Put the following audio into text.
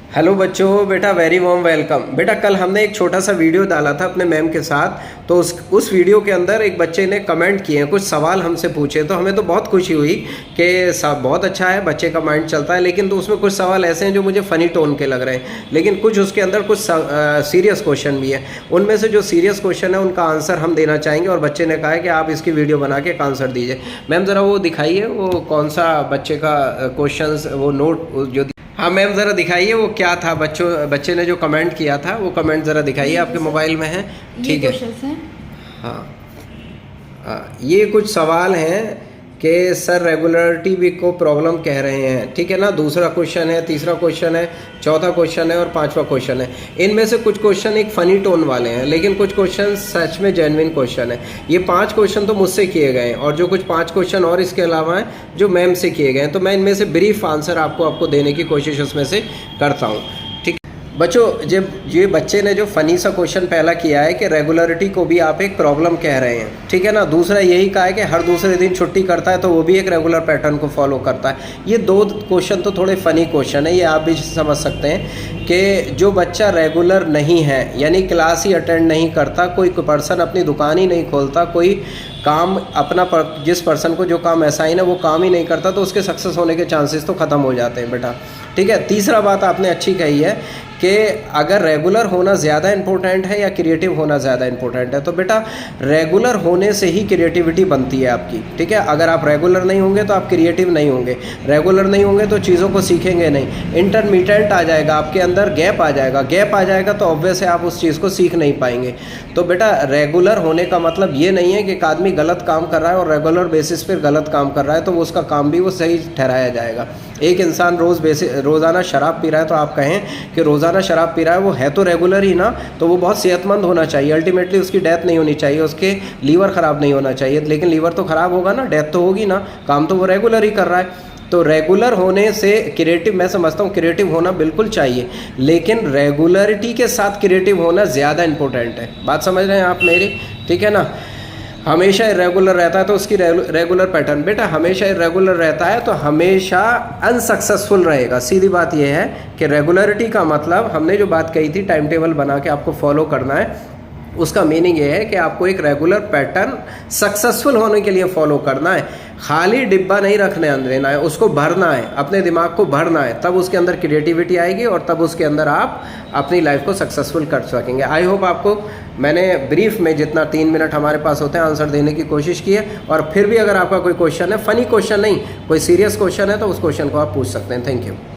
Hello बच्चों, बेटा very warm welcome. बेटा कल हमने एक छोटा सा वीडियो डाला था अपने मैम के साथ। तो उस वीडियो के अंदर एक बच्चे ने कमेंट किए हैं, कुछ सवाल हमसे पूछे। तो हमें तो बहुत खुशी हुई कि सब बहुत अच्छा है, बच्चे का माइंड चलता है। लेकिन तो उसमें कुछ सवाल ऐसे हैं जो मुझे फ़नी टोन के लग रहे हैं, लेकिन कुछ उसके अंदर कुछ सीरियस क्वेश्चन भी है। उनमें से जो सीरियस क्वेश्चन है उनका आंसर हम देना चाहेंगे, और बच्चे ने कहा है कि आप इसकी वीडियो बना के एक आंसर दीजिए। मैम ज़रा वो दिखाइए, वो कौन सा बच्चे का क्वेश्चन, वो नोट जो। हाँ मैम, ज़रा दिखाइए वो क्या था। बच्चे ने जो कमेंट किया था वो कमेंट ज़रा दिखाइए, आपके मोबाइल में है? ठीक है। हाँ, ये कुछ सवाल हैं कि सर रेगुलरिटी भी को प्रॉब्लम कह रहे हैं, ठीक है ना। दूसरा क्वेश्चन है, तीसरा क्वेश्चन है, चौथा क्वेश्चन है और पांचवा क्वेश्चन है। इनमें से कुछ क्वेश्चन एक फ़नी टोन वाले हैं, लेकिन कुछ क्वेश्चन सच में जेन्युइन क्वेश्चन है। ये 5 क्वेश्चन तो मुझसे किए गए हैं, और जो कुछ 5 क्वेश्चन और इसके अलावा हैं जो मैम से किए गए हैं। तो मैं इनमें से ब्रीफ आंसर आपको देने की कोशिश उसमें से करता हूँ। बच्चों, जब ये बच्चे ने जो फ़नी सा क्वेश्चन पहला किया है कि रेगुलरिटी को भी आप एक प्रॉब्लम कह रहे हैं, ठीक है ना। दूसरा यही कहा है कि हर दूसरे दिन छुट्टी करता है, तो वो भी एक रेगुलर पैटर्न को फॉलो करता है। ये 2 क्वेश्चन तो थोड़े फ़नी क्वेश्चन है, ये आप भी समझ सकते हैं कि जो बच्चा रेगुलर नहीं है, यानी क्लास ही अटेंड नहीं करता, कोई पर्सन अपनी दुकान ही नहीं खोलता, कोई काम अपना जिस पर्सन को जो काम असाइन है वो काम ही नहीं करता, तो उसके सक्सेस होने के चांसेस तो ख़त्म हो जाते हैं बेटा, ठीक है। तीसरा बात आपने अच्छी कही है कि अगर रेगुलर होना ज़्यादा इम्पोर्टेंट है या क्रिएटिव होना ज़्यादा इम्पोर्टेंट है, तो बेटा रेगुलर होने से ही क्रिएटिविटी बनती है आपकी, ठीक है। अगर आप रेगुलर नहीं होंगे तो आप क्रिएटिव नहीं होंगे, रेगुलर नहीं होंगे तो चीज़ों को सीखेंगे नहीं, इंटरमीडिएट आ जाएगा आपके अंदर, गैप आ जाएगा तो ऑब्वियस है आप उस चीज़ को सीख नहीं पाएंगे। तो बेटा रेगुलर होने का मतलब ये नहीं है कि एक आदमी गलत काम कर रहा है और रेगुलर बेसिस पर गलत काम कर रहा है तो वो उसका काम भी वो सही ठहराया जाएगा। एक इंसान रोज़ाना शराब पी रहा है, तो आप कहें कि रोज़ाना शराब पी रहा है, वो है तो रेगुलर ही ना, तो वो बहुत सेहतमंद होना चाहिए। अल्टीमेटली उसकी डेथ नहीं होनी चाहिए, उसके लीवर ख़राब नहीं होना चाहिए, लेकिन लीवर तो ख़राब होगा ना, डेथ तो होगी ना, काम तो वो रेगुलर ही कर रहा है। तो रेगुलर होने से क्रिएटिव, मैं समझता हूँ क्रिएटिव होना बिल्कुल चाहिए, लेकिन रेगुलरिटी के साथ क्रिएटिव होना ज़्यादा इंपॉर्टेंट है। बात समझ रहे हैं आप मेरी, ठीक है ना। हमेशा इरेगुलर रहता है तो उसकी रेगुलर पैटर्न, बेटा हमेशा इरेगुलर रहता है तो हमेशा अनसक्सेसफुल रहेगा। सीधी बात यह है कि रेगुलरिटी का मतलब, हमने जो बात कही थी टाइम टेबल बना के आपको फॉलो करना है, उसका मीनिंग ये है कि आपको एक रेगुलर पैटर्न सक्सेसफुल होने के लिए फॉलो करना है। खाली डिब्बा नहीं रखने देना है, उसको भरना है, अपने दिमाग को भरना है, तब उसके अंदर क्रिएटिविटी आएगी और तब उसके अंदर आप अपनी लाइफ को सक्सेसफुल कर सकेंगे। आई होप आपको मैंने ब्रीफ में जितना 3 मिनट हमारे पास होते हैं आंसर देने की कोशिश की है। और फिर भी अगर आपका कोई क्वेश्चन है, फ़नी क्वेश्चन नहीं, कोई सीरियस क्वेश्चन है, तो उस क्वेश्चन को आप पूछ सकते हैं। Thank you.